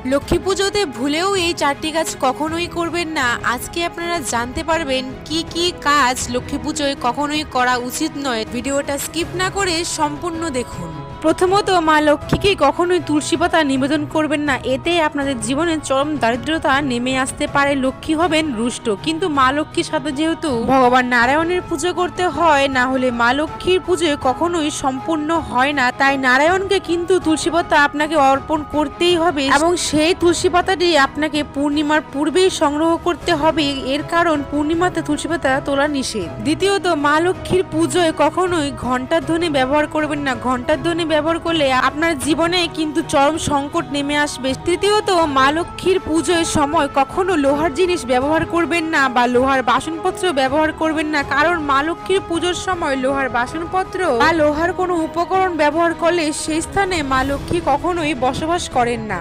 লক্ষ্মী পুজোতে ভুলেও এই 4টি কাজ কখনোই করবেন না। আজকে আপনারা জানতে পারবেন কি কি কাজ লক্ষ্মী পুজোয় কখনোই করা উচিত নয়। ভিডিওটা স্কিপ না করে সম্পূর্ণ দেখুন। প্রথমত, মা লক্ষ্মীকে কখনোই তুলসী পাতা নিবেদন করবেন না, এতে আপনাদের জীবনে চরম দারিদ্রতা নেমে আসতে পারে, লক্ষ্মী হবেন রুষ্ট। কিন্তু মা লক্ষ্মীর সাথে যেহেতু ভগবান নারায়ণের পুজো করতে হয়, না হলে মা লক্ষ্মীর পুজো কখনোই সম্পূর্ণ হয় না, তাই নারায়ণকে কিন্তু তুলসী পাতা আপনাকে অর্পণ করতেই হবে এবং সেই তুলসী পাতাটি আপনাকে পূর্ণিমার পূর্বেই সংগ্রহ করতে হবে। এর কারণ পূর্ণিমাতে তুলসী পাতা তোলা নিষেধ। দ্বিতীয়ত, মা লক্ষ্মীর পুজোয় কখনোই ঘণ্টার ধ্বনি ব্যবহার করবেন না। ঘণ্টার ধ্বনি ব্যবহার করলে আপনার জীবনে কিন্তু চরম সংকট নেমে আসবে। তৃতীয়ত, মা লক্ষ্মীর পুজোর সময় কখনো লোহার জিনিস ব্যবহার করবেন না বা লোহার বাসনপত্র ব্যবহার করবেন না, কারণ মা লক্ষ্মীর পুজোর সময় লোহার বাসনপত্র বা লোহার কোনো উপকরণ ব্যবহার করলে সেই স্থানে মা লক্ষ্মী কখনোই বসবাস করেন না।